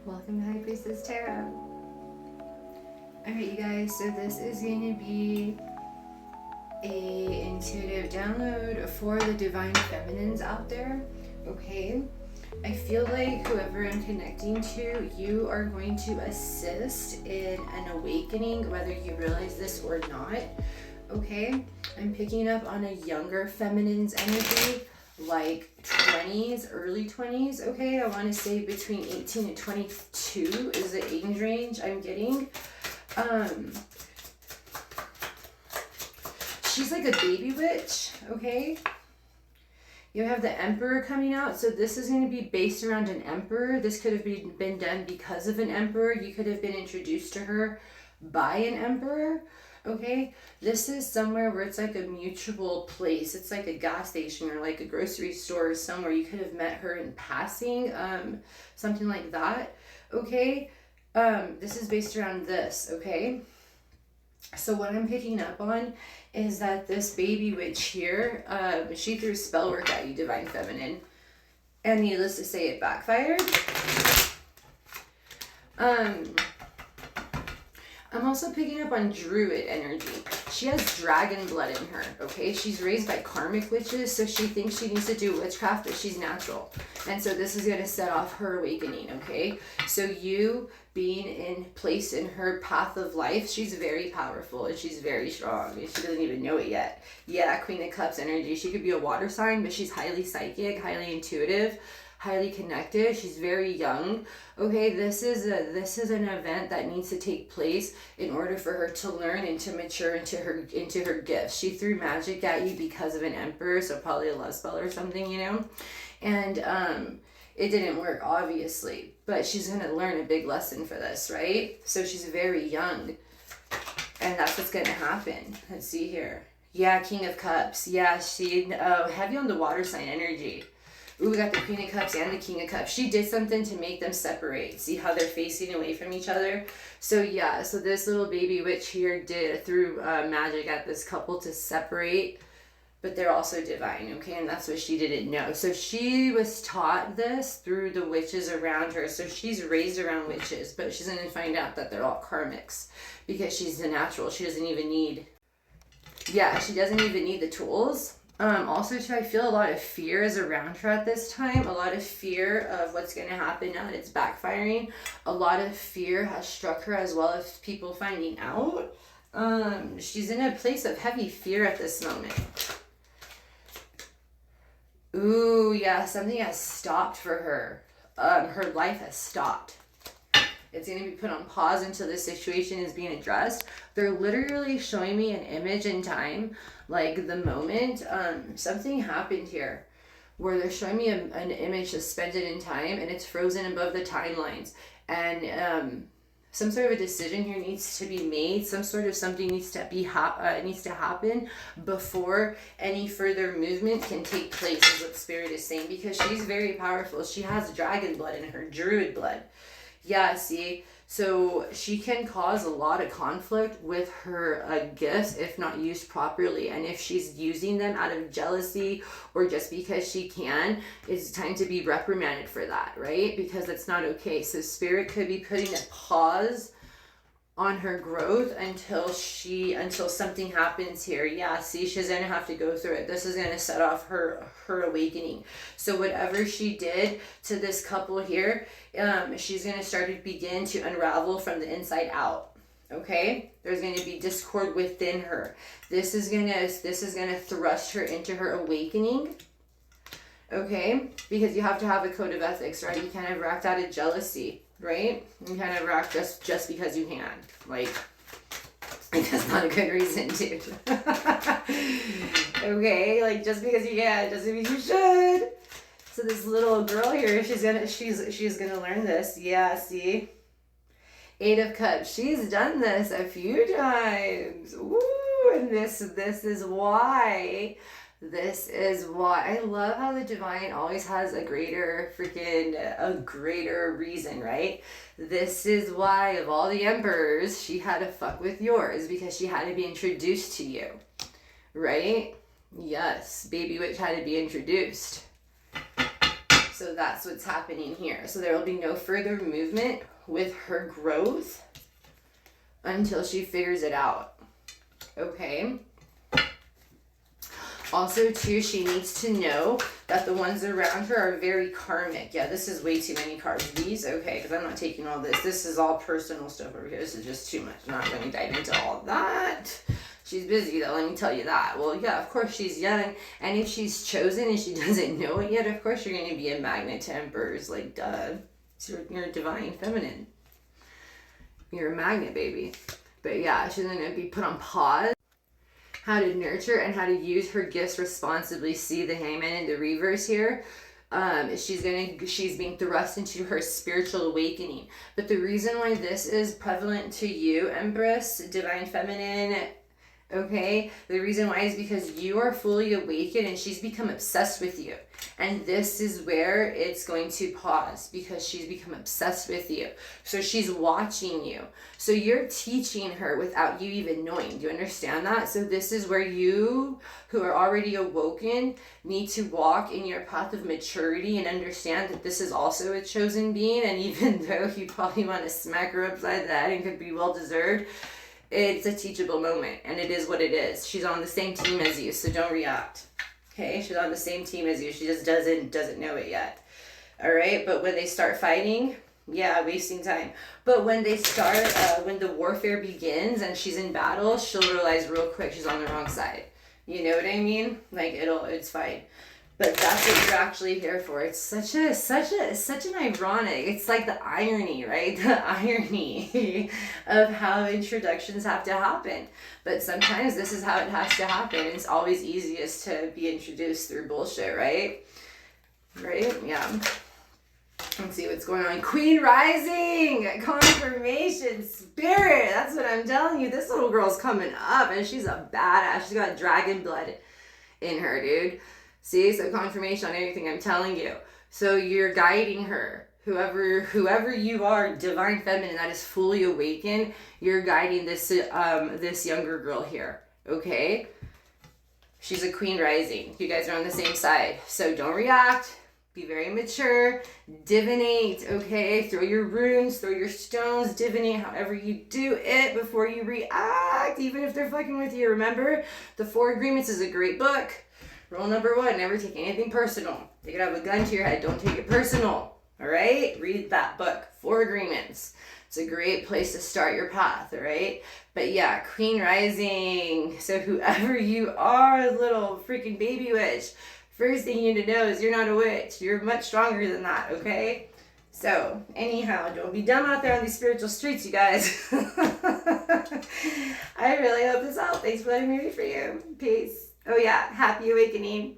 Welcome to High Priestess Tarot. Alright, you guys, so this is going to be a intuitive download for the divine feminines out there, okay? I feel like whoever I'm connecting to, you are going to assist in an awakening, whether you realize this or not, okay? I'm picking up on a younger feminine's energy, like 20s, early 20s, okay? I want to say between 18 and 22 is the age range I'm getting. She's like a baby witch, okay? You have the Emperor coming out, so this is going to be based around an Emperor. This could have been done because of an Emperor. You could have been introduced to her by an Emperor, okay? This is somewhere where it's like a mutual place. It's like a gas station or like a grocery store or somewhere. You could have met her in passing, something like that, okay? This is based around this, okay? So what I'm picking up on is that this baby witch here, she threw spell work at you, Divine Feminine. And needless to say, it backfired. I'm also picking up on druid energy. She has dragon blood in her, okay? She's raised by karmic witches, so she thinks she needs to do witchcraft, but she's natural. And so this is going to set off her awakening, okay? So you being in place in her path of life, she's very powerful and she's very strong. She doesn't even know it yet. Yeah, Queen of Cups energy. She could be a water sign, but she's highly psychic, highly intuitive, highly connected. She's very young. Okay, this is an event that needs to take place in order for her to learn and to mature into her gifts. She threw magic at you because of an Emperor, so probably a love spell or something, you know? And it didn't work, obviously, but she's going to learn a big lesson for this, right? So she's very young, and that's what's going to happen. Let's see here. Yeah, King of Cups. Yeah, she heavy on the water sign energy. Ooh, we got the Queen of Cups and the King of Cups. She did something to make them separate. See how they're facing away from each other? So yeah, so this little baby witch here threw magic at this couple to separate, but they're also divine, okay? And that's what she didn't know. So she was taught this through the witches around her. So she's raised around witches, but she's going to find out that they're all karmics because she's the natural. She doesn't even need the tools. Also, too, I feel a lot of fear is around her at this time. A lot of fear of what's going to happen now that it's backfiring. A lot of fear has struck her as well as people finding out. She's in a place of heavy fear at this moment. Ooh, yeah, something has stopped for her. Her life has stopped. It's going to be put on pause until this situation is being addressed. They're literally showing me an image in time, like the moment something happened here, where they're showing me an image suspended in time, and it's frozen above the timelines. And some sort of a decision here needs to be made. Some sort of something needs to happen before any further movement can take place, is what Spirit is saying, because she's very powerful. She has dragon blood in her, druid blood. Yeah, see, so she can cause a lot of conflict with her gifts if not used properly. And if she's using them out of jealousy or just because she can, it's time to be reprimanded for that, right? Because it's not okay. So Spirit could be putting a pause on her growth until something happens here. Yeah, see, she's gonna have to go through it. This is gonna set off her awakening. So whatever she did to this couple here, she's gonna begin to unravel from the inside out. Okay, there's going to be discord within her. This is gonna thrust her into her awakening. Okay, because you have to have a code of ethics, right? You can't ever act out of jealousy, right? You can't ever act just because you can. Like that's not a good reason to. Okay, like just because you can doesn't mean you should. So this little girl here, she's gonna learn this. Yeah, see? 8 of Cups. She's done this a few times. Ooh, and this is why. This is why I love how the divine always has a greater reason, right? This is why of all the emperors, she had to fuck with yours, because she had to be introduced to you, right? Yes, baby witch had to be introduced. So that's what's happening here. So there will be no further movement with her growth until she figures it out. Okay? Also, too, she needs to know that the ones around her are very karmic. Yeah, this is way too many cards. These, okay, because I'm not taking all this. This is all personal stuff over here. This is just too much. I'm not going to dive into all that. She's busy, though, let me tell you that. Well, yeah, of course, she's young. And if she's chosen and she doesn't know it yet, of course, you're going to be a magnet to emperors. Like, duh. You're a divine feminine. You're a magnet, baby. But, yeah, she's going to be put on pause. How to nurture and how to use her gifts responsibly. See the Hangman in the reverse here. She's being thrust into her spiritual awakening. But the reason why this is prevalent to you, Empress, Divine Feminine, okay, the reason why is because you are fully awakened and she's become obsessed with you. And this is where it's going to pause, because she's become obsessed with you. So she's watching you. So you're teaching her without you even knowing. Do you understand that? So this is where you, who are already awoken, need to walk in your path of maturity and understand that this is also a chosen being. And even though you probably want to smack her upside the head and could be well deserved, it's a teachable moment, and it is what it is. She's on the same team as you, so don't react. Okay, she's on the same team as you. She just doesn't know it yet. All right, but when they start fighting, yeah, wasting time. But when they start, when the warfare begins and she's in battle, she'll realize real quick she's on the wrong side. You know what I mean? Like it's fine. But that's what you're actually here for. It's such an ironic, it's like the irony, right? The irony of how introductions have to happen. But sometimes this is how it has to happen. It's always easiest to be introduced through bullshit, right? Right? Yeah. Let's see what's going on. Queen Rising! Confirmation Spirit! That's what I'm telling you. This little girl's coming up and she's a badass. She's got dragon blood in her, dude. See, so confirmation on everything I'm telling you. So you're guiding her. Whoever you are, divine feminine that is fully awakened, you're guiding this this younger girl here. Okay? She's a queen rising. You guys are on the same side. So don't react. Be very mature. Divinate, okay? Throw your runes, throw your stones, divinate however you do it before you react, even if they're fucking with you. Remember, The Four Agreements is a great book. Rule number 1, never take anything personal. You could have a gun to your head, don't take it personal. All right? Read that book, Four Agreements. It's a great place to start your path, all right? But yeah, Queen Rising. So whoever you are, little freaking baby witch, first thing you need to know is you're not a witch. You're much stronger than that, okay? So, anyhow, don't be dumb out there on these spiritual streets, you guys. I really hope this helped. Thanks for letting me read for you. Peace. Oh yeah, happy awakening.